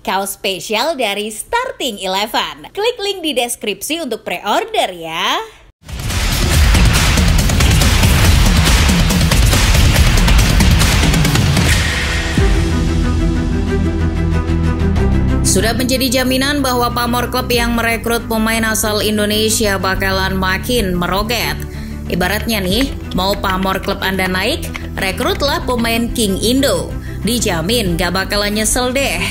Kaos spesial dari Starting Eleven. Klik link di deskripsi untuk pre-order ya. Sudah menjadi jaminan bahwa pamor klub yang merekrut pemain asal Indonesia bakalan makin meroket. Ibaratnya nih, mau pamor klub Anda naik, rekrutlah pemain King Indo. Dijamin gak bakalan nyesel deh.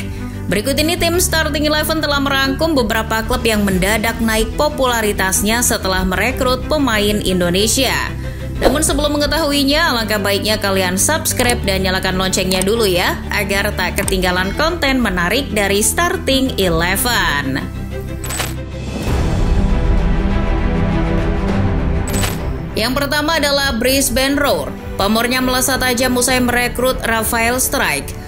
Berikut ini tim Starting Eleven telah merangkum beberapa klub yang mendadak naik popularitasnya setelah merekrut pemain Indonesia. Namun sebelum mengetahuinya, alangkah baiknya kalian subscribe dan nyalakan loncengnya dulu ya, agar tak ketinggalan konten menarik dari Starting Eleven. Yang pertama adalah Brisbane Roar. Pamornya melesat tajam usai merekrut Rafael Strijk.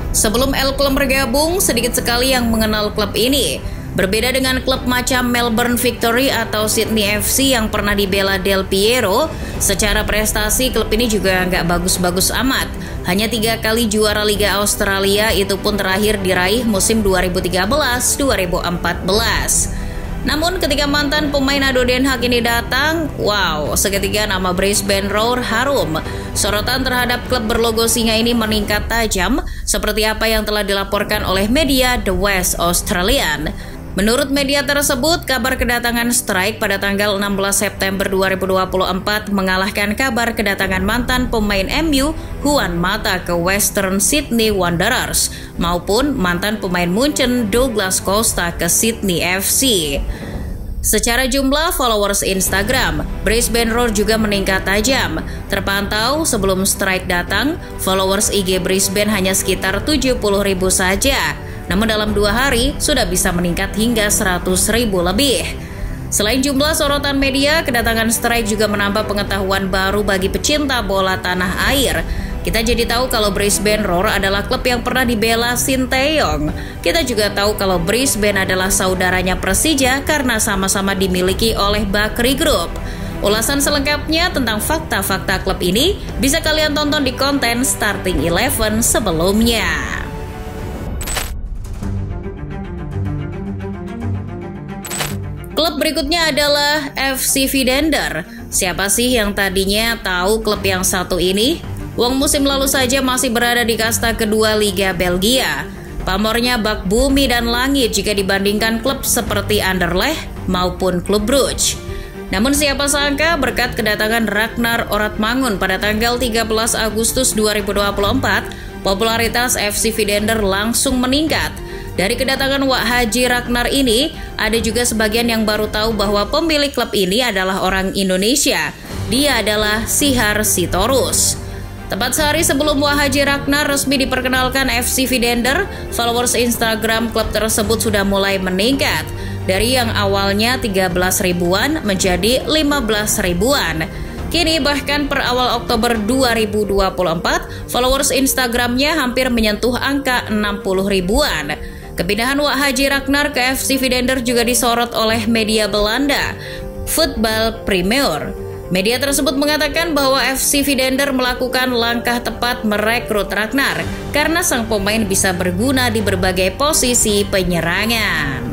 Sebelum El Klem bergabung, sedikit sekali yang mengenal klub ini. Berbeda dengan klub macam Melbourne Victory atau Sydney FC yang pernah dibela Del Piero, secara prestasi klub ini juga nggak bagus-bagus amat. Hanya 3 kali juara Liga Australia, itu pun terakhir diraih musim 2013-2014. Namun ketika mantan pemain Ado Den Haag ini datang, wow, seketika nama Brisbane Roar harum. Sorotan terhadap klub berlogo singa ini meningkat tajam, seperti apa yang telah dilaporkan oleh media The West Australian. Menurut media tersebut, kabar kedatangan Strijk pada tanggal 16 September 2024 mengalahkan kabar kedatangan mantan pemain MU Juan Mata ke Western Sydney Wanderers maupun mantan pemain Munchen Douglas Costa ke Sydney FC. Secara jumlah followers Instagram, Brisbane Roar juga meningkat tajam. Terpantau sebelum Strijk datang, followers IG Brisbane hanya sekitar 70.000 saja. Namun dalam 2 hari sudah bisa meningkat hingga 100.000 lebih. Selain jumlah sorotan media, kedatangan Strijk juga menambah pengetahuan baru bagi pecinta bola tanah air. Kita jadi tahu kalau Brisbane Roar adalah klub yang pernah dibela Sinteyong. Kita juga tahu kalau Brisbane adalah saudaranya Persija karena sama-sama dimiliki oleh Bakri Group. Ulasan selengkapnya tentang fakta-fakta klub ini bisa kalian tonton di konten Starting Eleven sebelumnya. Klub berikutnya adalah FC Vidender. Siapa sih yang tadinya tahu klub yang satu ini? Wong musim lalu saja masih berada di kasta kedua Liga Belgia. Pamornya bak bumi dan langit jika dibandingkan klub seperti Anderlecht maupun klub Brugge. Namun siapa sangka berkat kedatangan Ragnar Oratmangun pada tanggal 13 Agustus 2024, popularitas FC Vidender langsung meningkat. Dari kedatangan Wak Haji Ragnar ini, ada juga sebagian yang baru tahu bahwa pemilik klub ini adalah orang Indonesia. Dia adalah Sihar Sitorus. Tepat sehari sebelum Wak Haji Ragnar resmi diperkenalkan FC Vidender, followers Instagram klub tersebut sudah mulai meningkat. Dari yang awalnya 13 ribuan menjadi 15 ribuan. Kini bahkan per awal Oktober 2024, followers Instagramnya hampir menyentuh angka 60 ribuan. Kepindahan Wak Haji Ragnar ke FC Vidender juga disorot oleh media Belanda, Voetbal Premier. Media tersebut mengatakan bahwa FC Vidender melakukan langkah tepat merekrut Ragnar karena sang pemain bisa berguna di berbagai posisi penyerangan.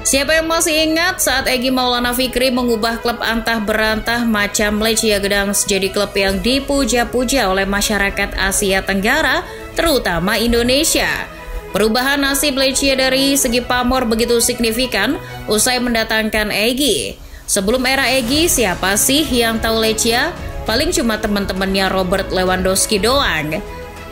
Siapa yang masih ingat saat Egy Maulana Fikri mengubah klub antah berantah macam Lechia Gdansk jadi klub yang dipuja-puja oleh masyarakat Asia Tenggara, terutama Indonesia. Perubahan nasib Lechia dari segi pamor begitu signifikan usai mendatangkan Egy. Sebelum era Egy, siapa sih yang tahu Lechia? Paling cuma teman-temannya Robert Lewandowski doang.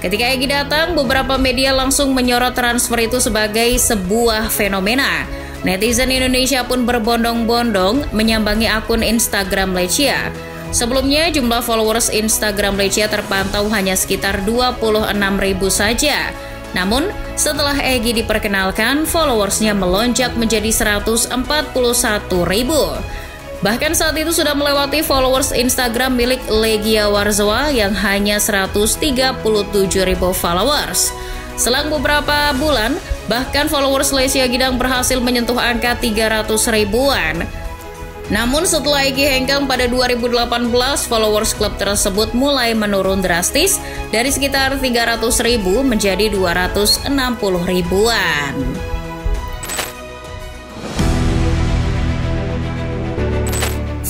Ketika Egy datang, beberapa media langsung menyorot transfer itu sebagai sebuah fenomena. Netizen Indonesia pun berbondong-bondong menyambangi akun Instagram Lechia. Sebelumnya jumlah followers Instagram Lechia terpantau hanya sekitar 26.000 saja. Namun setelah Egy diperkenalkan, followersnya melonjak menjadi 141.000. Bahkan saat itu sudah melewati followers Instagram milik Legia Warsaw yang hanya 137.000 followers. Selang beberapa bulan, bahkan followers Lechia Gdansk berhasil menyentuh angka 300 ribuan. Namun setelah Egy hengkang pada 2018, followers klub tersebut mulai menurun drastis dari sekitar 300.000 menjadi 260.000-an.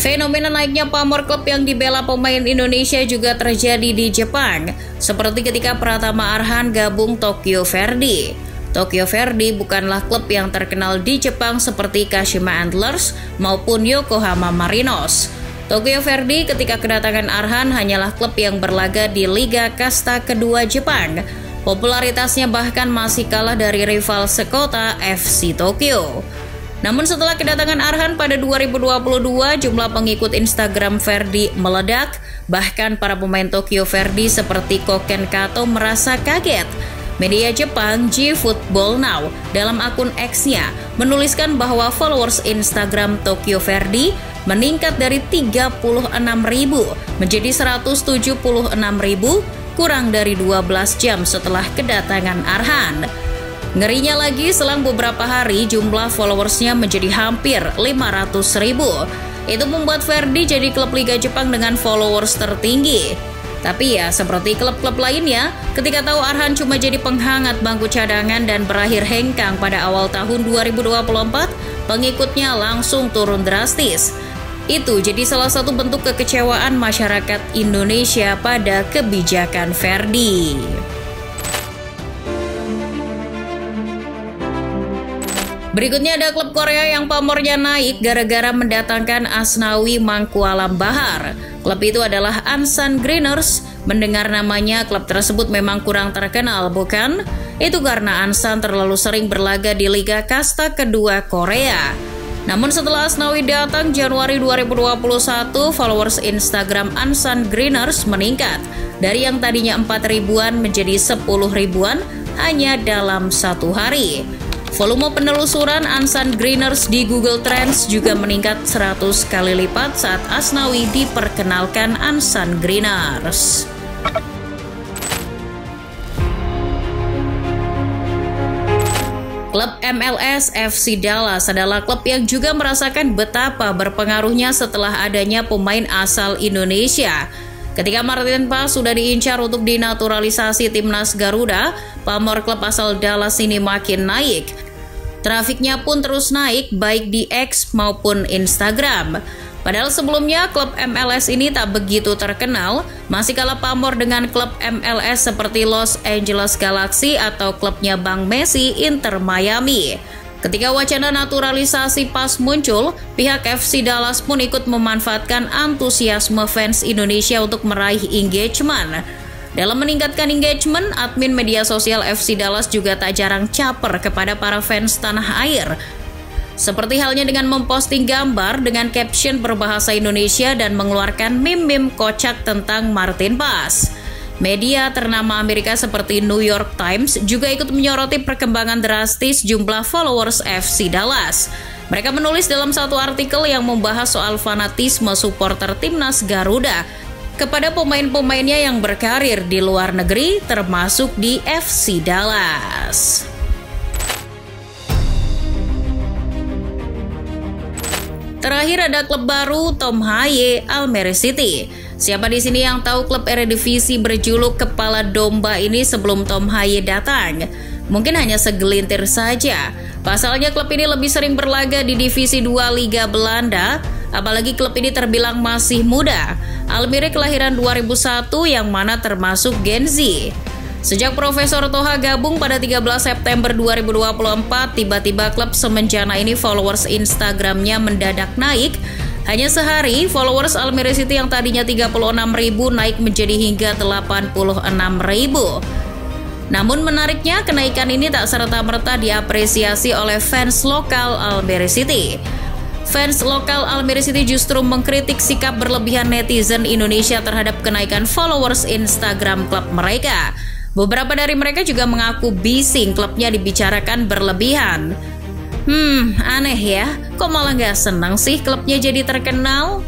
Fenomena naiknya pamor klub yang dibela pemain Indonesia juga terjadi di Jepang, seperti ketika Pratama Arhan gabung Tokyo Verdy. Tokyo Verdy bukanlah klub yang terkenal di Jepang seperti Kashima Antlers maupun Yokohama Marinos. Tokyo Verdy ketika kedatangan Arhan hanyalah klub yang berlaga di Liga Kasta kedua Jepang. Popularitasnya bahkan masih kalah dari rival sekota FC Tokyo. Namun setelah kedatangan Arhan pada 2022, jumlah pengikut Instagram Verdy meledak. Bahkan para pemain Tokyo Verdy seperti Koken Kato merasa kaget. Media Jepang G-Football Now dalam akun X-nya menuliskan bahwa followers Instagram Tokyo Verdy meningkat dari 36.000 menjadi 176.000 kurang dari 12 jam setelah kedatangan Arhan. Ngerinya lagi, selang beberapa hari jumlah followersnya menjadi hampir 500.000. Itu membuat Verdy jadi klub Liga Jepang dengan followers tertinggi. Tapi ya, seperti klub-klub lainnya, ketika tahu Arhan cuma jadi penghangat bangku cadangan dan berakhir hengkang pada awal tahun 2024, pengikutnya langsung turun drastis. Itu jadi salah satu bentuk kekecewaan masyarakat Indonesia pada kebijakan Verdy. Berikutnya ada klub Korea yang pamornya naik gara-gara mendatangkan Asnawi Mangkualam Bahar. Klub itu adalah Ansan Greeners. Mendengar namanya, klub tersebut memang kurang terkenal, bukan? Itu karena Ansan terlalu sering berlaga di Liga Kasta kedua Korea. Namun setelah Asnawi datang Januari 2021, followers Instagram Ansan Greeners meningkat. Dari yang tadinya 4.000-an menjadi 10.000-an hanya dalam satu hari. Volume penelusuran Ansan Greeners di Google Trends juga meningkat 100 kali lipat saat Asnawi diperkenalkan Ansan Greeners. Klub MLS FC Dallas adalah klub yang juga merasakan betapa berpengaruhnya setelah adanya pemain asal Indonesia. Ketika Martin Paes sudah diincar untuk dinaturalisasi timnas Garuda, pamor klub asal Dallas ini makin naik. Trafiknya pun terus naik baik di X maupun Instagram. Padahal sebelumnya klub MLS ini tak begitu terkenal, masih kalah pamor dengan klub MLS seperti Los Angeles Galaxy atau klubnya Bang Messi Inter Miami. Ketika wacana naturalisasi Paes muncul, pihak FC Dallas pun ikut memanfaatkan antusiasme fans Indonesia untuk meraih engagement. Dalam meningkatkan engagement, admin media sosial FC Dallas juga tak jarang caper kepada para fans tanah air. Seperti halnya dengan memposting gambar dengan caption berbahasa Indonesia dan mengeluarkan meme-meme kocak tentang Martin Paes. Media ternama Amerika seperti New York Times juga ikut menyoroti perkembangan drastis jumlah followers FC Dallas. Mereka menulis dalam satu artikel yang membahas soal fanatisme supporter timnas Garuda kepada pemain-pemainnya yang berkarir di luar negeri, termasuk di FC Dallas. Terakhir ada klub baru Tom Haye Almere City. Siapa di sini yang tahu klub Eredivisie berjuluk Kepala Domba ini sebelum Tom Haye datang? Mungkin hanya segelintir saja. Pasalnya klub ini lebih sering berlaga di Divisi 2 Liga Belanda, apalagi klub ini terbilang masih muda. Almere kelahiran 2001 yang mana termasuk Gen Z. Sejak Profesor Toha gabung pada 13 September 2024, tiba-tiba klub semenjana ini followers Instagramnya mendadak naik. Hanya sehari, followers Almere City yang tadinya 36.000 naik menjadi hingga 86.000. Namun menariknya, kenaikan ini tak serta-merta diapresiasi oleh fans lokal Almere City. Fans lokal Almere City justru mengkritik sikap berlebihan netizen Indonesia terhadap kenaikan followers Instagram klub mereka. Beberapa dari mereka juga mengaku bising klubnya dibicarakan berlebihan. Aneh ya, kok malah nggak senang sih klubnya jadi terkenal?